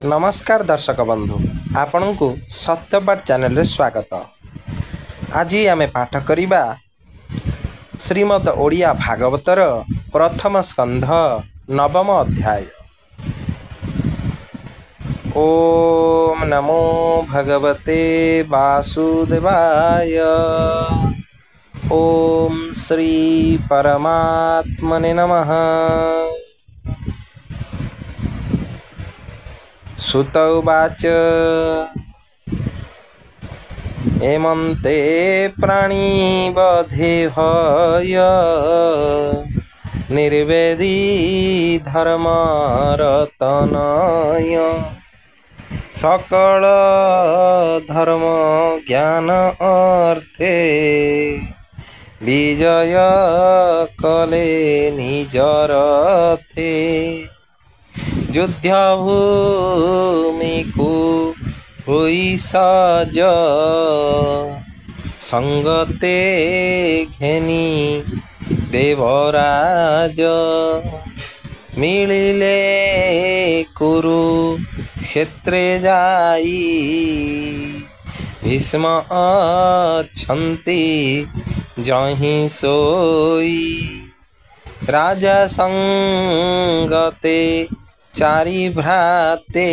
नमस्कार दर्शक बंधु आपण को सत्यपाठ चैनल रे स्वागत। आज आमे पाठ करिबा श्रीमद ओडिया भागवतर प्रथम स्कंध नवम अध्याय। ओम नमो भगवते वासुदेवाय। ओम श्री परमात्मने नमः। सुत उवाच एमन्ते प्राणिवधे भय निर्वेदी धर्मरतनय सकल धर्म ज्ञान अर्थे विजय कले निजरथे युद्ध भूमि को हुई सज संगते घेनी देवराज मिलिले कुरु क्षेत्रे जाई भीष्म अछंती जहीं सोई राजा संगते चारि भ्राते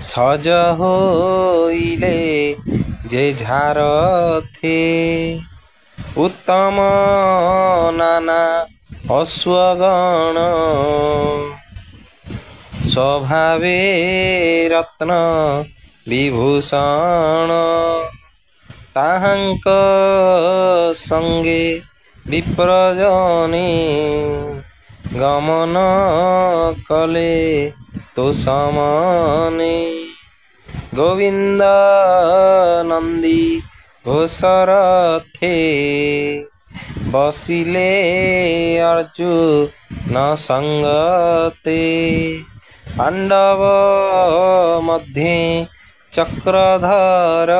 सज होइले जे झारथे उत्तम नाना अश्वगण स्वभावे रत्न विभूषण ताहांक संगे विप्रजने गमन कले तो समने गोविंद नंदी घोषरथे बसिले अर्जुन संगते पांडव मध्ये चक्रधर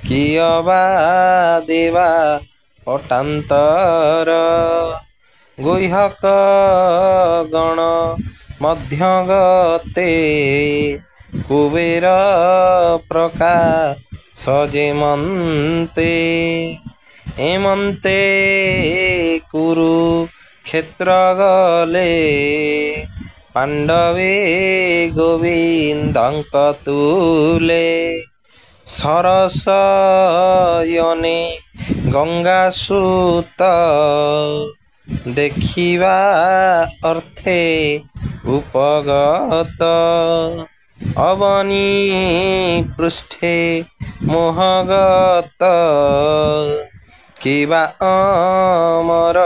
कियबा देवा पटांतर गुह्यक गण मध्यगते कुबेर प्रकाश जेमन्ते एमन्ते कुरु क्षेत्र गले पांडवे गोविंदंक तुले सरसयने गंगासूत देखिवा अर्थे उपगत अवनी पृष्ठे मोहगत किवा अमर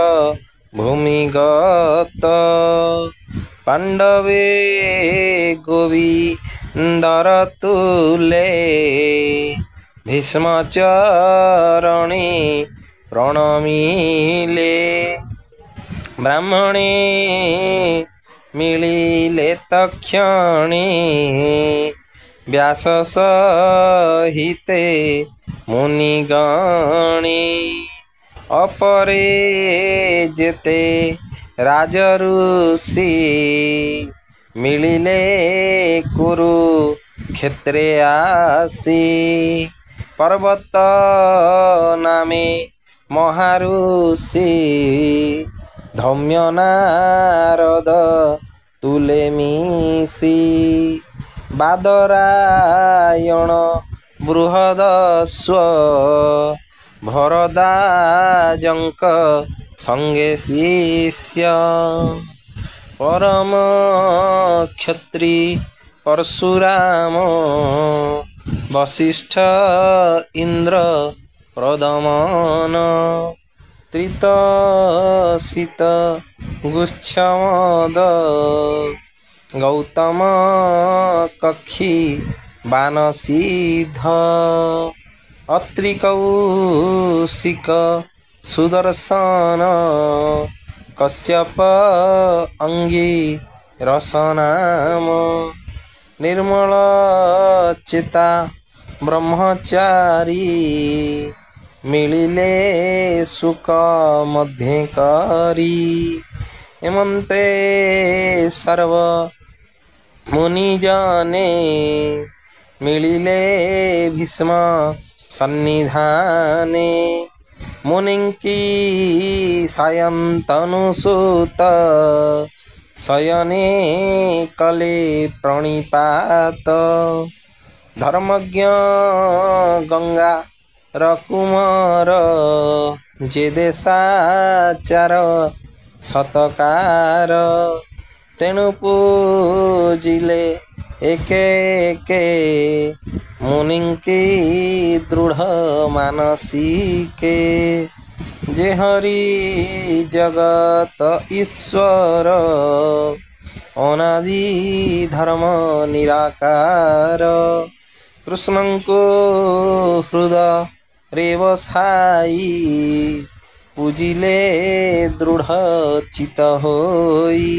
भूमिगत पांडवे गोविंदर तुले भीष्मचरणे प्रणमिले ब्राह्मणे मिलिले तक्षणे व्यास सहिते मुनिगणे अपरे जेते राजऋषि मिलिले कुरु क्षेत्रे आसी पर्वत नामे महाऋषि धौम्य नारद तुले मिसी बादरायण बृहदस्व भरदाजंक संगे शिष्य परम क्षत्रि परशुराम वशिष्ठ इंद्र प्रदमन त्रितसित गुच्छमद गौतम कक्षी बानसिद्ध अत्रिकौशिक सुदर्शन कश्यप अंगी रसनाम निर्मल चिता ब्रह्मचारी मिलिले सुख मध्यकारी एमन्ते सर्व मुनिजने मिलिले भीष्म सन्निधाने मुनिंकी सायन्तनुसुत शयने कले प्रणिपात धर्मज्ञ गंगा रकुमार जे देशाचार सतकार तेणु पूजिले एके एके मुनिंकी दृढ़ मानसिके जे हरि जगत ईश्वर अनादि धर्म निराकार कृष्णं को हृदय बसाई पूजिले दृढ़ चित होई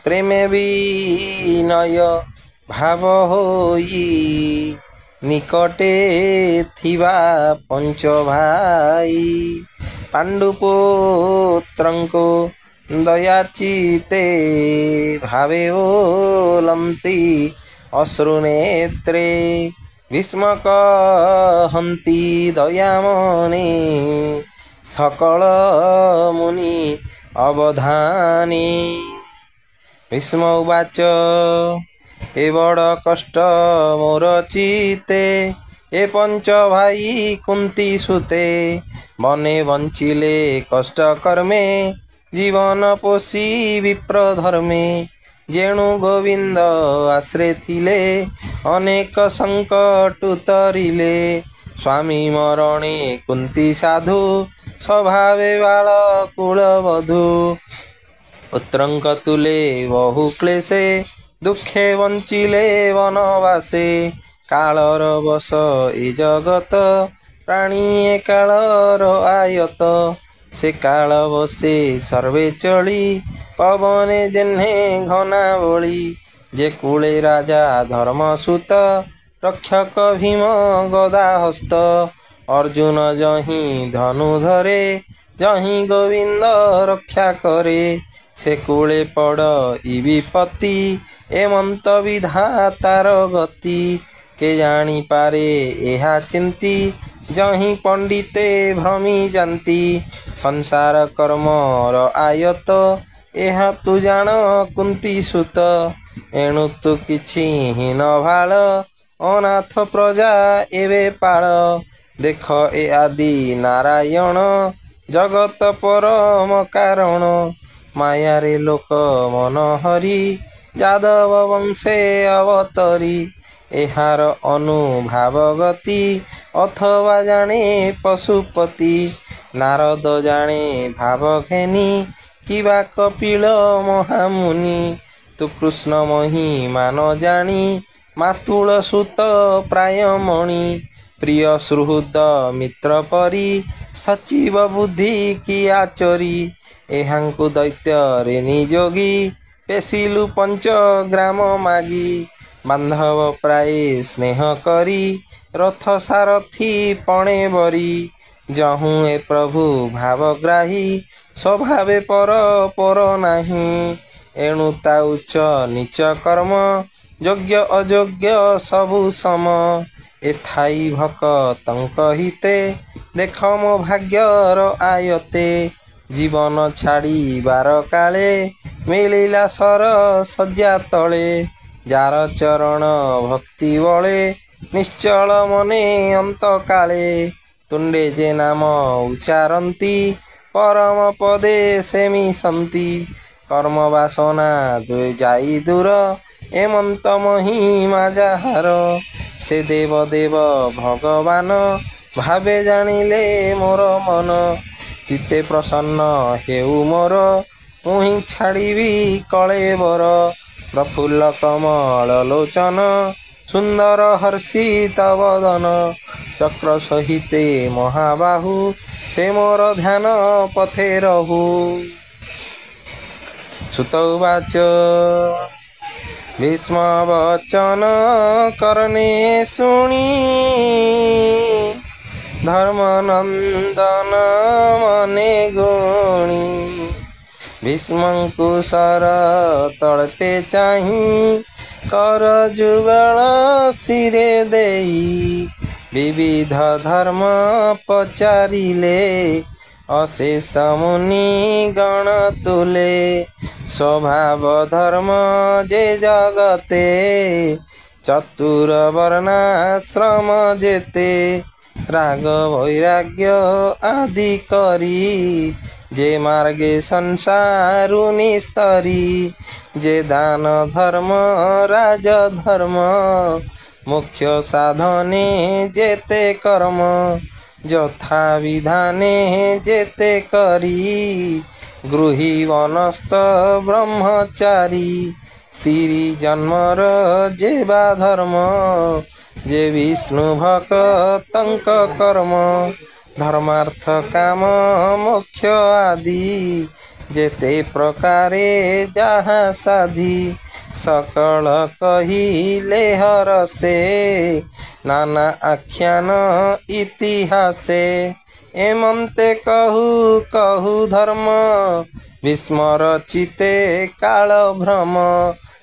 प्रेमे विनय भाव होई निकटे थिबा पंच भाई पांडुपुत्रंको दयाचिते भावे ओलंती अश्रुनेत्रे भीष्म कहन्ति दयामने सकल मुनि अवधानी भीष्म उवाच ए बड़ कष्ट मोर चिते ए पंच भाई कुंती सुते बने बंचिले कष्ट कर्मे जीवन पोषी विप्र धर्मे जेणु गोविंद आश्रे थिले अनेक संकट उतरिले स्वामी मरणे कुंती साधु स्वभावे बाल कुलवधू पुत्रंक तुले बहु क्लेशे दुखे बंचिले वनवासे कालर बस ए जगत प्राणी कालर आयत से काल बसे सर्वे चली पवने जेन्हे घना बली जे कूले राजा धर्मसुत रक्षक भीम गदा हस्त अर्जुन जही धनु धरे जही गोविंद रक्षा करे से कूले पड़ इ विपत्ति एमंत विधातार गति के जानी पारे एहा चिंती जही पंडिते भ्रमी जानती संसार कर्मर आयत एहा तु जान कुंती सुत एणु तु किछि हीन भाल अनाथ प्रजा एवे पाल देख ए आदि नारायण जगत परम कारण माया रे लोक मन हरि यादव वंशे अवतरी एहार अनुभाव गति अथवा जाने पशुपति नारद जाने भाव घेनी किबा कपिल महामुनि तु कृष्ण महिमा न जानी मातुल सुत प्रायमणि प्रिय सुहृद मित्र परी सचिव बुद्धि की आचरी एहांकु दैत्य रे निजोगी पेशिलु पंच ग्राम मागी बांधव प्राय स्नेह करी रथ सारथी पणे बरी जहूँ ए प्रभु भावग्राही स्वभावे पर पर नाही एणु ता उच्च नीच कर्म योग्य अयोग्य सबु सम एथाई भक्तंक हिते देख मो भाग्यर आयते जीवन छाड़ी बार काले मिलिला सर सज्जा तले जार चरण भक्ति बले निश्चल मने अंत काले तुंडे जे नाम उच्चारती परम पदे से मिशंती कर्म वासना जाई दूर एमंत महिमा जाहार से देव देव भगवान भावे जानिले मोर मन चित्ते प्रसन्न हेउ मोर मुहि छाड़िबी कलेबर प्रफुल्ल कमल लोचन सुंदर हर्षित वदन चक्र सहिते महाबाहु से मोर ध्यान पथे रहु सुत उवाच भीष्म वचन करने शुणी धर्मनंदन मने गुणी भीष्मंकु सर तड़पे चाही कर जुगल शिरे देई विविध धर्म पचारिले अशेष मुनि गण तुले स्वभाव धर्म जे जगते चतुर वर्णाश्रम जेते राग वैराग्य आदि करी जे मार्गे संसारु निस्तरी जे दान धर्म राजधर्म मुख्य साधने जेते कर्म यथा विधाने जेते करी गृही वनस्थ ब्रह्मचारी स्त्री जन्मर जेबा धर्म जे विष्णु भक्तंक कर्म धर्मार्थ काम मोक्ष आदि जेते प्रकारे जहा साधी सकल कहिले हरसे नाना आख्यान इतिहासे एमंते कहु कहु धर्म विस्मर चिते काल भ्रम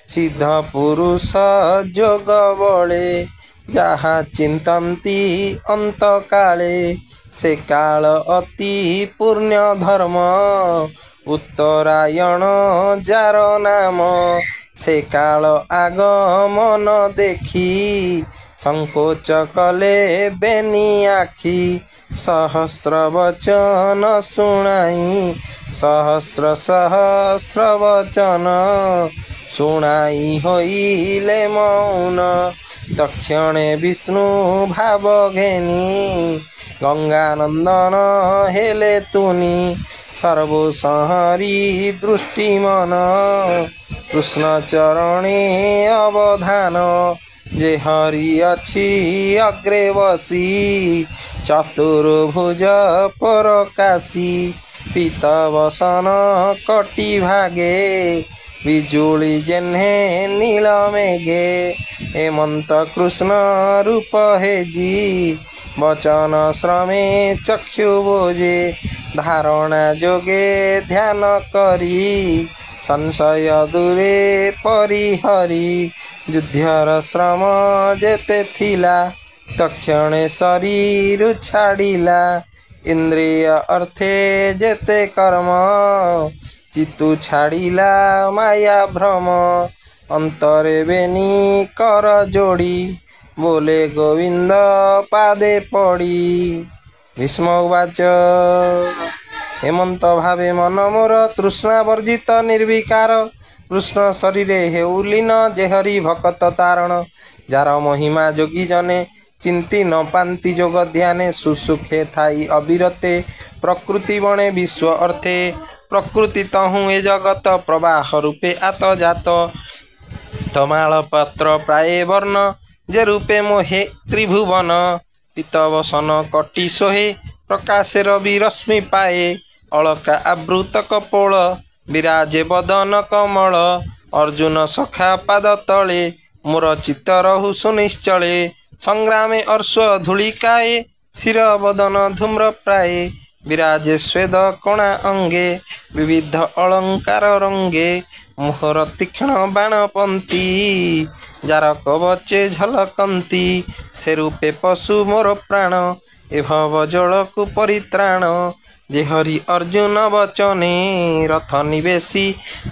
सिद्ध पुरुष जोग बले जहा चिंतन्ति अंत काले से काल अति पुण्य धर्म उत्तरायण जार नाम से काल आगमन देखी संकोच कले बेनी आखि सहस्र वचन शुणाई सहस्र सहस्र वचन शुणाई होइले मौन तक्षणे विष्णु भाव घेनी गंगानंदन हेले तुनी सर्व संहरी दृष्टि मन कृष्ण चरणे अवधान जे हरि अछि अग्रे बसी चतुर्भुज परकाशी पीतवसन कटि भागे बिजुली जेन्हे नील मेघे हेमंत कृष्ण रूप हेजी वचन श्रमे चक्षु बोजे धारणा जोगे ध्यान करी संशय दूरे परिहरी युद्धर श्रम जेते थिला तक्षणे शरीर छाड़िला इंद्रिय अर्थे जेते कर्म चित्तु छाड़िला माया भ्रम अंतरे बेनी कर जोड़ी बोले गोविंद पादे पड़ी भीष्म उवाच हेमंत भावे मन मोर तृष्णा वर्जित निर्विकार कृष्ण शरीरे हेउलीन जेहरी भक्त तारण जार महिमा जोगी जने चिंती न पांति जोग ध्याने सुसुखे थाई अविरते प्रकृति बणे विश्व अर्थे प्रकृति तहु ए जगत प्रवाह रूपे आत जात तमाल पात्र प्राये वर्ण जे रूपे मोहे त्रिभुवन पीतवसन कटि सोहे प्रकाशे रवि रश्मि पाए अलका आवृत कपोल विराजे बदन कमल अर्जुन सखा पाद तले मोर चित्त रहु सुनिश्चले संग्रामे अर्श्व धूलिकाए शिर बदन धूम्र प्राये विराजे स्वेद कणा अंगे विविध अलंकार रंगे मुहर तीक्ष्ण बाणपंती जार कवचे झलकंती से रूपे पशु मोर प्राण ए भव जलकु परित्राण जे हरि अर्जुन वचने रथ निवेशी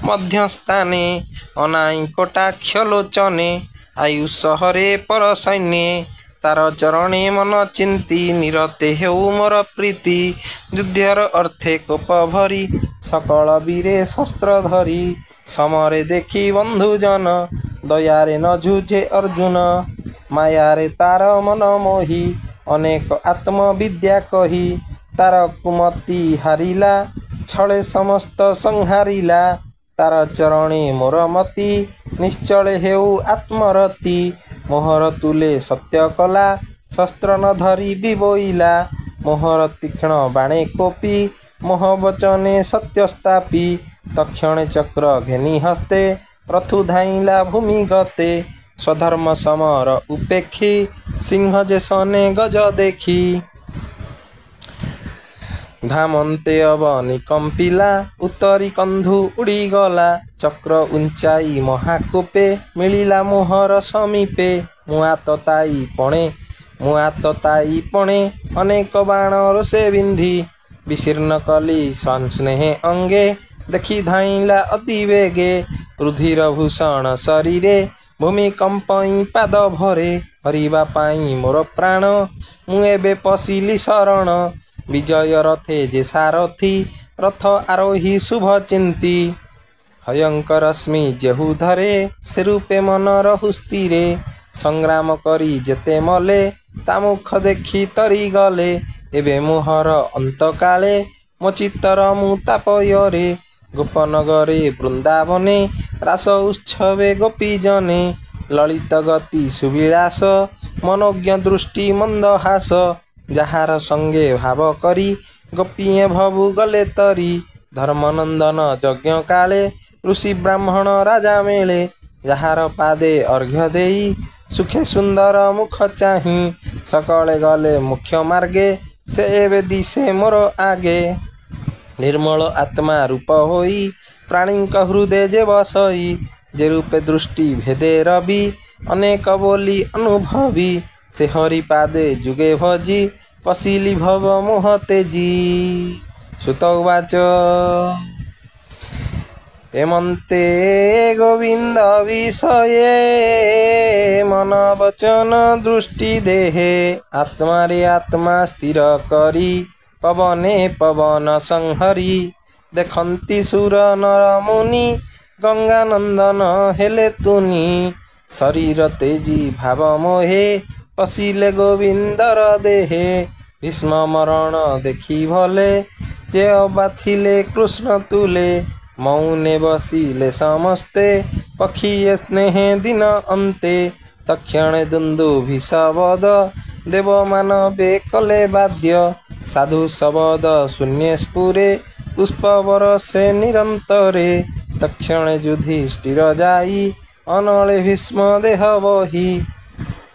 मध्यस्थाने अनाई कटाक्ष लोचने आयुष हरे पर सैन्ये तार चरणे मन चिंती निरते हेउ मोर प्रीति युद्धर अर्थे कोप भरी सकल वीरे शस्त्र धरी समरे देखी बंधुजन दयारे न जुझे अर्जुन मायारे तार मन मोही अनेक आत्मविद्या कही तार कुमति हारिला छळे समस्त संहारिला तार चरणे मोर मति निश्चले हेउ आत्मरति मोहर तुले सत्य कला शस्त्र न धरी विबोइला मोहर तीक्ष्ण बाणे कोपी मोह वचने सत्य स्थापी तक्षणे चक्र घेनी हस्ते रथु धाइला भूमि गते स्वधर्म समर उपेक्षी सिंह जे सने गज देखी धामन्ते अवनी कंपिला उत्तरी कंधु उड़ी गला ଚକ୍ର ଉଞ୍ଚାଇ ମହାକୋପେ ମିଳିଲା ମୋହର ସମୀପେ ମୁଆ ତତାଇ ପଣେ ଅନେକ ବାଣର ସେ ବିନ୍ଧି ବିଶୀର୍ଣ୍ଣ କଲି ସ୍ନେହେ ଅଙ୍ଗେ ଦେଖି ଧାଇଁଲା ଅତି ବେଗେ ରୁଧିର ଭୂଷଣ ଶରୀରେ ଭୂମିକମ୍ପଇ ପାଦ ଭରେ ହରିବା ପାଇଁ ମୋର ପ୍ରାଣ ମୁଁ ଏବେ ପଶିଲି ଶରଣ ବିଜୟ ରଥେ ଯେ ସାରଥି ରଥ ଆରୋହୀ ଶୁଭ ଚିନ୍ତି ହୟଙ୍କ ରଶ୍ମି ଯେହୁ ଧରେ ସେ ରୂପେ ମନର ହୁସ୍ତିରେ ସଂଗ୍ରାମ କରି ଯେତେ ମଲେ ତା ମୁଖ ଦେଖି ତରି ଗଲେ ଏବେ ମୋହର ଅନ୍ତକାଳେ ମୋ ଚିତ୍ତର ମୁଁ ତାପୟରେ ଗୋପନଗରେ ବୃନ୍ଦାବନେ ରାସ ଉତ୍ସବେ ଗୋପୀଜନେ ଲଳିତ ଗତି ସୁବିଳାସ ମନୋଜ୍ଞ ଦୃଷ୍ଟି ମନ୍ଦହାସ ଯାହାର ସଙ୍ଗେ ଭାବ କରି ଗୋପୀଏ ଭବୁ ଗଲେ ତରି ଧର୍ମନନ୍ଦନ ଯଜ୍ଞ କାଳେ ଋଷି ବ୍ରାହ୍ମଣ ରାଜା ମେଳେ ଯାହାର ପାଦେ ଅର୍ଘ୍ୟ ଦେଇ ସୁଖେ ସୁନ୍ଦର ମୁଖ ଚାହିଁ ସକଳେ ଗଲେ ମୁଖ୍ୟ ମାର୍ଗେ ସେ ଏବେ ଦିଶେ ମୋର ଆଗେ ନିର୍ମଳ ଆତ୍ମା ରୂପ ହୋଇ ପ୍ରାଣୀଙ୍କ ହୃଦେ ଯେ ବସଇ ଯେ ରୂପେ ଦୃଷ୍ଟି ଭେଦେ ରବି ଅନେକ ବୋଲି ଅନୁଭବି ସେ ହରି ପାଦେ ଯୁଗେ ଭଜି ପଶିଲି ଭବ ମୋହ ତେଜି ସୁତ ଉବାଚ ଏମନ୍ତେ ଗୋବିନ୍ଦ ବିଷये ମନ ବଚନ ଦୃଷ୍ଟି ଦେହେ ଆତ୍ମାରେ ଆତ୍ମା ସ୍ଥିର କରି ପବନେ ପବନ ସଂହରି ଦେଖନ୍ତି ସୁର ନର ମୁନି ଗଙ୍ଗାନନ୍ଦନ ହେଲେ ତୁନି ଶରୀର ତେଜି ଭାବ ମୋହେ ପଶିଲେ ଗୋବିନ୍ଦର ଦେହେ ଭୀଷ୍ମ ମରଣ ଦେଖି ଭଲେ ଯେ ଅବା ଥିଲେ କୃଷ୍ଣ ତୁଲେ ମୌନେ ବସିଲେ ସମସ୍ତେ ପକ୍ଷୀଏ ସ୍ନେହେ ଦିନ ଅନ୍ତେ ତକ୍ଷଣେ ଦୁନ୍ଦୁଭି ଶବଦ ଦେବ ମାନବେ କଲେ ବାଦ୍ୟ ସାଧୁ ଶବଦ ଶୂନ୍ୟ ସ୍ଫୁରେ ପୁଷ୍ପ ବରସେ ନିରନ୍ତରେ ତକ୍ଷଣେ ଯୁଧିଷ୍ଠିର ଯାଇ ଅନଳେ ଭୀଷ୍ମ ଦେହ ବହି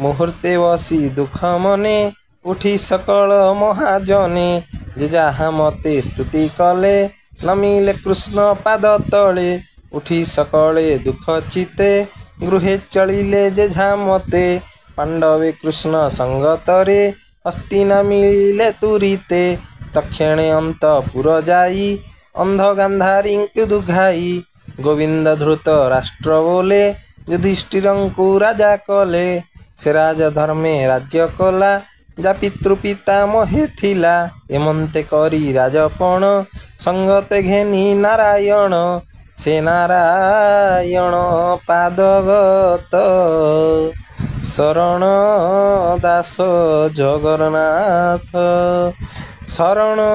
ମୁହୂର୍ତ୍ତେ ବସି ଦୁଃଖ ମନେ ଉଠି ସକଳ ମହାଜନେ ଯେ ଯାହା ମତେ ସ୍ତୁତି କଲେ ନମିଲେ କୃଷ୍ଣ ପାଦ ତଳେ ଉଠି ସକଳେ ଦୁଃଖ ଚିତେ ଗୃହେ ଚଳିଲେ ଯେଝା ମତେ ପାଣ୍ଡବେ କୃଷ୍ଣ ସଙ୍ଗତରେ ହସ୍ତି ନ ମିଳିଲେ ତୁରିତେ ତକ୍ଷଣେ ଅନ୍ତପୁର ଯାଇ ଅନ୍ଧ ଗାନ୍ଧାରୀଙ୍କୁ ଦୁଘାଇ ଗୋବିନ୍ଦ ଧୃତ ରାଷ୍ଟ୍ର ବୋଲେ ଯୁଧିଷ୍ଠିରଙ୍କୁ ରାଜା କଲେ ସେ ରାଜ ଧର୍ମେ ରାଜ୍ୟ କଲା ଯା ପିତୃପିତା ମହେ ଥିଲା ଏମନ୍ତେ କରି ରାଜପଣ ସଙ୍ଗତେ ଘେନି ନାରାୟଣ ସେ ନାରାୟଣ ପାଦଗତ ଶରଣ ଦାସ ଜଗନ୍ନାଥ ଶରଣ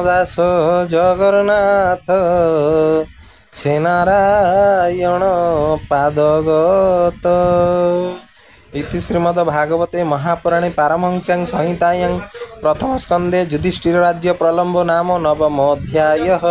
ଦାସ ଜଗନ୍ନାଥ ସେ ନାରାୟଣ ପାଦଗତ इति श्रीमद्भागवते महापुराणे पारमहंस्यां संहितायां प्रथम स्कंदे युधिष्ठिर राज्य प्रलंब नाम नवमोऽध्यायः।